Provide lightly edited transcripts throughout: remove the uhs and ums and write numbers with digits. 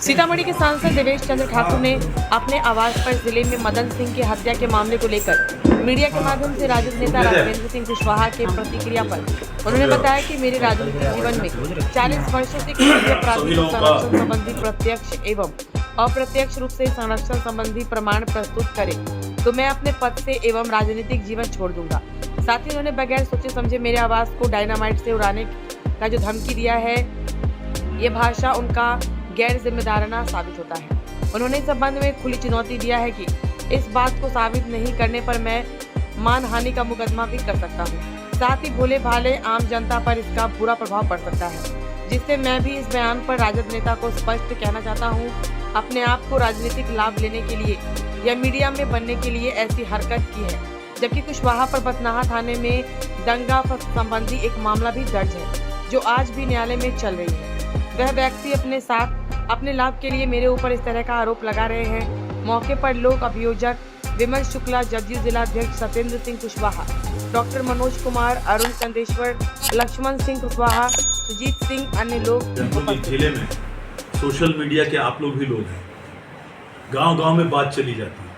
सीतामढ़ी के सांसद देवेश चंद्र ठाकुर ने अपने आवास पर जिले में मदन सिंह की हत्या के मामले को लेकर मीडिया के माध्यम से राजद नेता राघवेंद्र सिंह कुशवाहा के प्रतिक्रिया पर उन्होंने बताया कि मेरे राजनीतिक जीवन में 40 वर्षों से किसी भी अपराधी को संरक्षण संबंधी प्रत्यक्ष एवं अप्रत्यक्ष रूप से संरक्षण संबंधी प्रमाण प्रस्तुत करे तो मैं अपने पद से एवं राजनीतिक जीवन छोड़ दूंगा। साथ ही उन्होंने बगैर सोचे समझे मेरे आवास को डायनामाइट से उड़ाने का जो धमकी दिया है, ये भाषा उनका गैर जिम्मेदाराना साबित होता है। उन्होंने इस संबंध में खुली चुनौती दिया है कि इस बात को साबित नहीं करने पर मैं मानहानि का मुकदमा भी कर सकता हूँ। साथ ही भोले भाले आम जनता पर इसका बुरा प्रभाव पड़ सकता है, जिससे मैं भी इस बयान पर राजद नेता को स्पष्ट कहना चाहता हूँ, अपने आप को राजनीतिक लाभ लेने के लिए या मीडिया में बनने के लिए ऐसी हरकत की है। जबकि कुशवाहा पर बथनाहा थाने में दंगा संबंधी एक मामला भी दर्ज है, जो आज भी न्यायालय में चल रही है। वह व्यक्ति अपने साथ अपने लाभ के लिए मेरे ऊपर इस तरह का आरोप लगा रहे हैं। मौके पर लोक अभियोजक विमल शुक्ला, जदयू जिला अध्यक्ष सत्येंद्र सिंह कुशवाहा, डॉक्टर मनोज कुमार, अरुण चंदेश्वर, लक्ष्मण सिंह कुशवाहा, सुजीत सिंह, अन्य लोग। जिले में सोशल मीडिया के आप लोग भी लोग हैं। गांव-गांव में बात चली जाती है,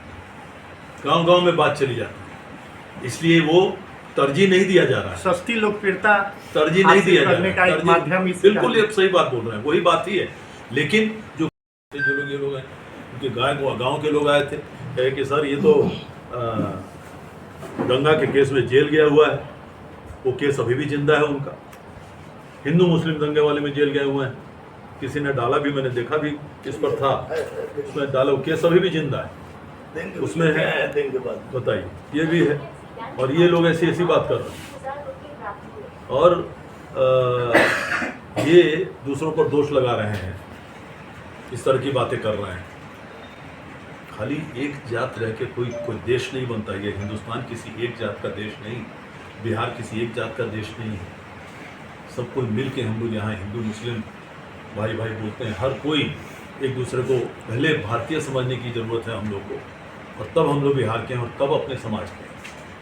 गांव-गांव में बात चली जाती है, इसलिए वो तरजीह नहीं दिया जा रहा है। सस्ती लोकप्रियता तरजीह नहीं दिया जा रहा है। माध्यम बिल्कुल ये सही बात बोल रहे हैं, वही बात ही है। लेकिन जो लोग ये लोग हैं, उनके गांव के लोग आए थे, कहे कि सर ये तो दंगा के केस में जेल गया हुआ है, वो केस अभी भी जिंदा है उनका। हिंदू मुस्लिम दंगे वाले में जेल गए हुए हैं, किसी ने डाला भी, मैंने देखा भी इस पर था, उसमें डाला, वो केस अभी भी जिंदा है, उसमें है। बताइए, ये भी है, और ये लोग ऐसी ऐसी बात कर रहे हैं और ये दूसरों पर दोष लगा रहे हैं, इस तरह की बातें कर रहे हैं। खाली एक जात रह के कोई देश नहीं बनता। ये हिंदुस्तान किसी एक जात का देश नहीं, बिहार किसी एक जात का देश नहीं है। सब कोई मिल के हम लोग यहाँ हिंदू मुस्लिम भाई भाई बोलते हैं। हर कोई एक दूसरे को पहले भारतीय समझने की ज़रूरत है हम लोग को, और तब हम लोग बिहार के हैं और तब अपने समाज के हैं।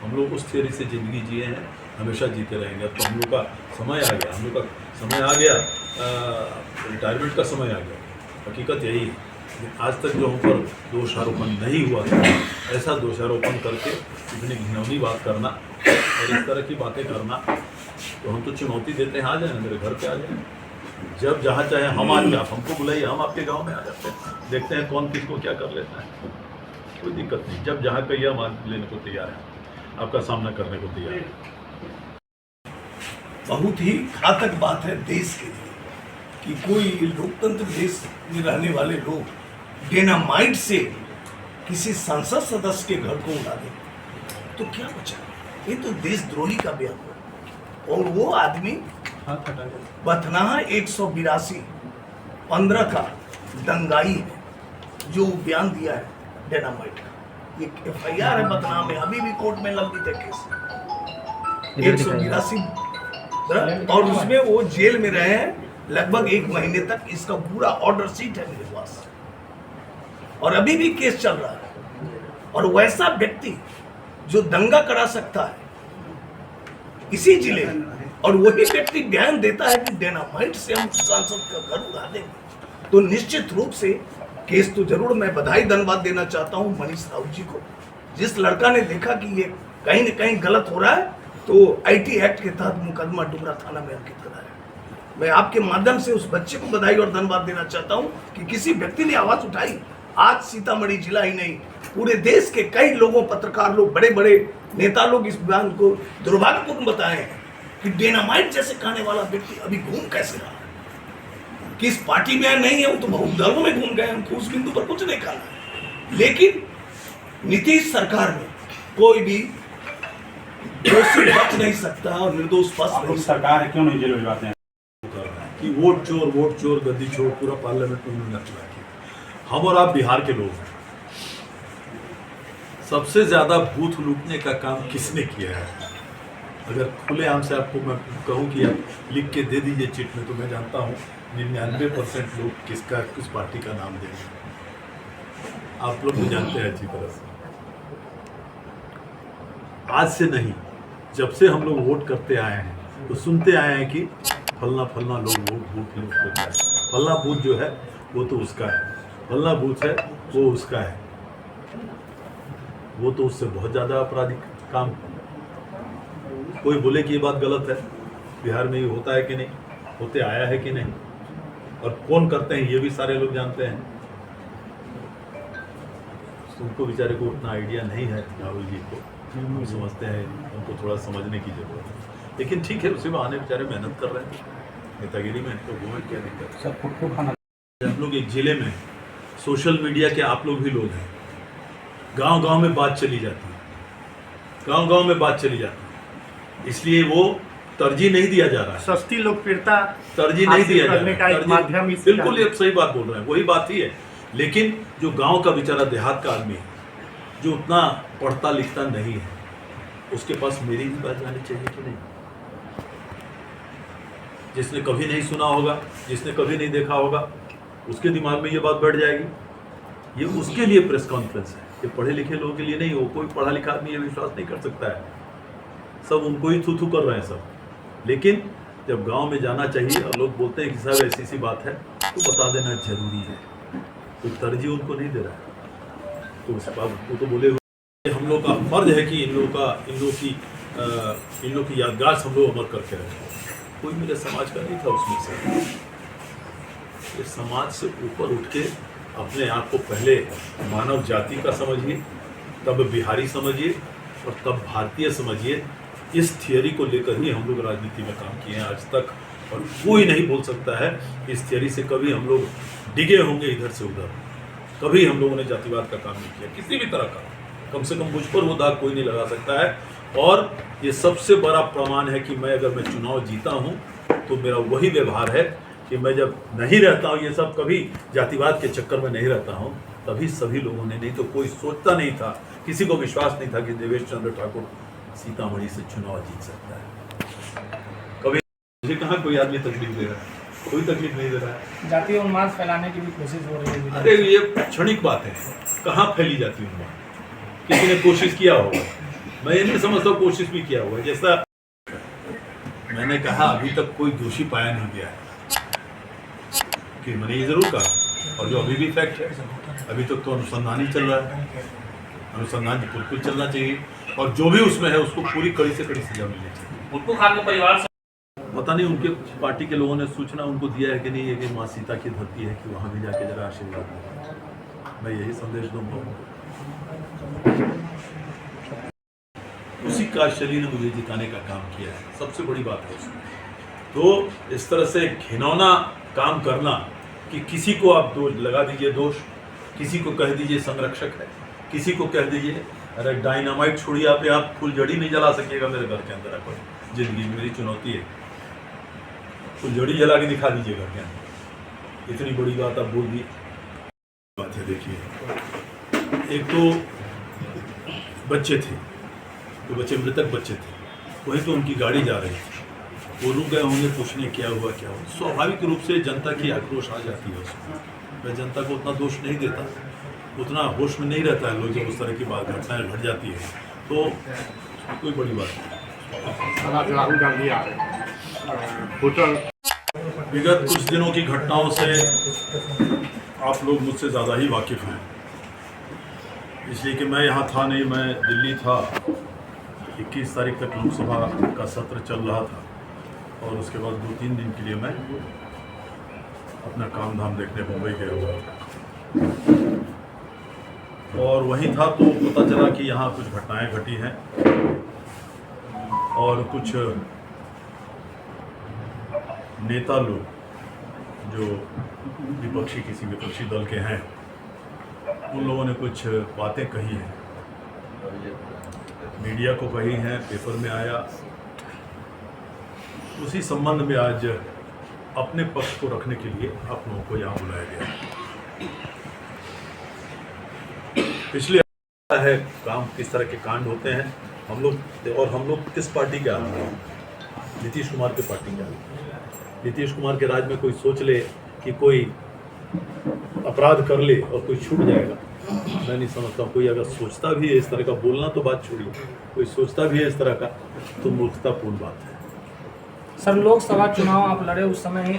हम लोग उस थियरी से ज़िंदगी जिए हैं, हमेशा जीते रहेंगे। तो हम लोग का समय आ गया, हम लोग का समय आ गया, रिटायरमेंट का समय आ गया। हकीकत यही है। आज तक जो हम पर दोषारोपण नहीं हुआ था, ऐसा दोषारोपण करके इतनी घिनौनी बात करना और इस तरह की बातें करना, तो हम तो चुनौती देते हैं, आ जाए मेरे घर पे आ जाए, जब जहाँ चाहे हम आ जाए, आप हमको बुलाइए, हम आपके गांव में आ जाते हैं, देखते हैं कौन किसको क्या कर लेता है। कोई दिक्कत नहीं, जब जहाँ कहिए हम लेने को तैयार हैं, आपका सामना करने को तैयार है। बहुत ही घातक बात है देश के लिए कि कोई लोकतंत्र देश में रहने वाले लोग डेनामाइट से किसी संसद सदस्य के घर को उड़ा दें, तो क्या बचा? ये तो देशद्रोही का बयान है। और वो आदमी बथनाहा 182 15 का दंगाई है, जो बयान दिया है डेनामाइट का। ये FIR है बथनाहा में, अभी भी कोर्ट में लंबित है केस 182, और उसमें वो जेल में रहे हैं लगभग 1 महीने तक। इसका पूरा ऑर्डर शीट है मेरे पास, और अभी भी केस चल रहा है। और वैसा व्यक्ति जो दंगा करा सकता है इसी जिले में, और वही व्यक्ति बयान देता है कि डेनामाइट से हम सांसद का घर उड़ा देंगे, तो निश्चित रूप से केस तो जरूर। मैं बधाई धन्यवाद देना चाहता हूं मनीष राउत जी को। जिस लड़का ने देखा कि ये कहीं न कहीं गलत हो रहा है, तो IT एक्ट के तहत मुकदमा डुमरा थाना में अंकित कराया। मैं आपके माध्यम से उस बच्चे को बधाई और धन्यवाद देना चाहता हूं कि किसी व्यक्ति ने आवाज उठाई। आज सीतामढ़ी जिला ही नहीं, पूरे देश के कई लोगों, पत्रकार लोग, बड़े बड़े नेता लोग इस बयान को दुर्भाग्यपूर्ण बताए हैं कि डेनामाइट जैसे कहने वाला व्यक्ति अभी घूम कैसे रहा है, किस पार्टी में नहीं है, वो तो बहुत दलों में घूम गए, हमको उस बिंदु पर कुछ नहीं कहना। लेकिन नीतीश सरकार में कोई भी दोषी बच नहीं सकता और निर्दोष फंस नहीं। सरकार है, क्यों नहीं जेल भिजवाते हैं? कि वोट चोर गद्दी चोर पूरा पार्लियामेंट में उन्होंने चला किया। हम और आप बिहार के लोग हैं। सबसे ज्यादा बूथ लूटने का काम किसने किया है? अगर खुलेआम से आपको मैं कहूं कि आप लिख के दे दीजिए चिट में, तो मैं जानता हूं 99% लोग किस पार्टी का नाम देंगे। आप लोग भी जानते हैं अच्छी तरह से। आज से नहीं, जब से हम लोग वोट करते आए हैं तो सुनते आए हैं कि फलना लोग वोट लूट करते हैं। फलना बूथ जो है वो तो उसका है, फलना बूथ है वो उसका है, वो तो उससे बहुत ज़्यादा आपराधिक काम। कोई बोले कि ये बात गलत है, बिहार में ये होता है कि नहीं, होते आया है कि नहीं, और कौन करते हैं ये भी सारे लोग जानते हैं। उनको बेचारे को उतना आइडिया नहीं है, राहुल जी को हम समझते हैं, उनको थोड़ा समझने की जरूरत है। लेकिन ठीक है, उसी बहाने बेचारे मेहनत कर रहे हैं नेतागिरी में, तो वो क्या दिक्कत है। हम लोग एक जिले में सोशल मीडिया के आप लोग भी लोग हैं, गांव-गांव में बात चली जाती है, गांव-गांव में बात चली जाती है, इसलिए वो तरजीह नहीं दिया जा रहा है, सस्ती लोकप्रियता तरजीह नहीं दिया जा करने का रहा एक है। माध्यम इस बिल्कुल ये सही बात बोल रहे हैं, वही बात ही है। लेकिन जो गांव का बेचारा देहात का आदमी है, जो उतना पढ़ता लिखता नहीं है, उसके पास मेरी भी बात जानी चाहिए कि नहीं। जिसने कभी नहीं सुना होगा, जिसने कभी नहीं देखा होगा, उसके दिमाग में ये बात बैठ जाएगी। ये उसके लिए प्रेस कॉन्फ्रेंस है, ये पढ़े लिखे लोगों के लिए नहीं हो। कोई पढ़ा लिखा आदमी ये विश्वास नहीं कर सकता है, सब उनको ही थू कर रहे हैं सब। लेकिन जब गांव में जाना चाहिए और लोग बोलते हैं कि साहब ऐसी सी बात है, तो बता देना जरूरी है। कोई तरजीह उनको नहीं दे रहा है, तो उस बात वो तो बोले हुए हम लोग का फर्ज है कि इन लोग की यादगार हम लोग अमर करके रखें। कोई मेरे समाज का नहीं था उसमें से, ये समाज से ऊपर उठ के अपने आप को पहले मानव जाति का समझिए, तब बिहारी समझिए और तब भारतीय समझिए। इस थियरी को लेकर ही हम लोग राजनीति में काम किए हैं आज तक, और कोई नहीं बोल सकता है इस थियरी से कभी हम लोग डिगे होंगे इधर से उधर। कभी हम लोगों ने जातिवाद का काम नहीं किया किसी भी तरह का, कम से कम मुझ पर वो दाग कोई नहीं लगा सकता है। और ये सबसे बड़ा प्रमाण है कि अगर मैं चुनाव जीता हूँ तो मेरा वही व्यवहार है कि मैं जब नहीं रहता हूँ, ये सब कभी जातिवाद के चक्कर में नहीं रहता हूँ, तभी सभी लोगों ने, नहीं तो कोई सोचता नहीं था, किसी को विश्वास नहीं था कि देवेश चंद्र ठाकुर सीतामढ़ी से चुनाव जीत सकता है। कभी मुझे कहाँ कोई आदमी तकलीफ दे रहा है, कोई तकलीफ नहीं दे रहा है। जातीय उन्माद फैलाने की भी कोशिश हो रही है। अरे ये क्षणिक बात है, कहाँ फैली जाती है उन्माद, किसी ने कोशिश किया होगा, मैं ये नहीं समझता कोशिश भी किया होगा। जैसा मैंने कहा अभी तक कोई दोषी पाया नहीं गया है, कि मैंने ये जरूर कहा, और जो अभी भी फैक्ट है, अभी तक तो अनुसंधान ही चल रहा है, अनुसंधान बिल्कुल चलना चाहिए, और जो भी उसमें है उसको पूरी कड़ी से कड़ी सजा मिलनी चाहिए। उनको खान के परिवार से पता नहीं उनके पार्टी के लोगों ने सूचना उनको दिया है कि नहीं, है कि माँ सीता की धरती है, कि वहाँ भी जाके जरा आशीर्वाद दें। मैं यही संदेश दूंगा। उसी काशली ने मुझे जिताने का काम किया है, सबसे बड़ी बात है उसमें। तो इस तरह से घिनौना काम करना कि किसी को आप लगा दीजिए दोष, किसी को कह दीजिए संरक्षक है, किसी को कह दीजिए अरे डायनामाइट छोड़िए, आप फुलझड़ी नहीं जला सकिएगा मेरे घर के अंदर। आपको जिंदगी में मेरी चुनौती है, फुलझड़ी जला के दिखा दीजिए घर के अंदर। इतनी बड़ी बात आप बोल दी। बात है, देखिए, एक तो बच्चे थे, तो बच्चे मृतक बच्चे थे, वहीं तो उनकी गाड़ी जा रही थी, वो रुक गए होंगे पूछने क्या हुआ क्या हुआ। स्वाभाविक रूप से जनता की आक्रोश आ जाती है उसमें। मैं जनता को उतना दोष नहीं देता, उतना होश में नहीं रहता है लोग जब उस तरह की बात घटनाएं घट जाती है, तो कोई बड़ी बात नहीं। राहुल गांधी आ रहे विगत कुछ दिनों की घटनाओं से आप लोग मुझसे ज़्यादा ही वाकिफ़ हैं, इसलिए कि मैं यहाँ था नहीं, मैं दिल्ली था। 21 तारीख तक लोकसभा का सत्र चल रहा था, और उसके बाद 2-3 दिन के लिए मैं अपना काम धाम देखने मुंबई गया हुआ था, और वहीं था तो पता चला कि यहाँ कुछ घटनाएं घटी हैं, और कुछ नेता लोग जो किसी विपक्षी दल के हैं, उन लोगों ने कुछ बातें कही हैं, मीडिया को कही हैं, पेपर में आया। उसी संबंध में आज अपने पक्ष को रखने के लिए आप लोगों को यहाँ बुलाया गया। पिछले है काम किस तरह के कांड होते हैं हम लोग किस पार्टी के आदमी हैं? नीतीश कुमार के पार्टी के आदमी। नीतीश कुमार के राज में कोई सोच ले कि कोई अपराध कर ले और कोई छूट जाएगा, मैं नहीं समझता। कोई अगर सोचता भी है इस तरह का, बोलना तो बात छोड़िए, कोई सोचता भी है इस तरह का, तो मूर्खतापूर्ण बात है। सर, लोकसभा चुनाव आप लड़े उस समय ही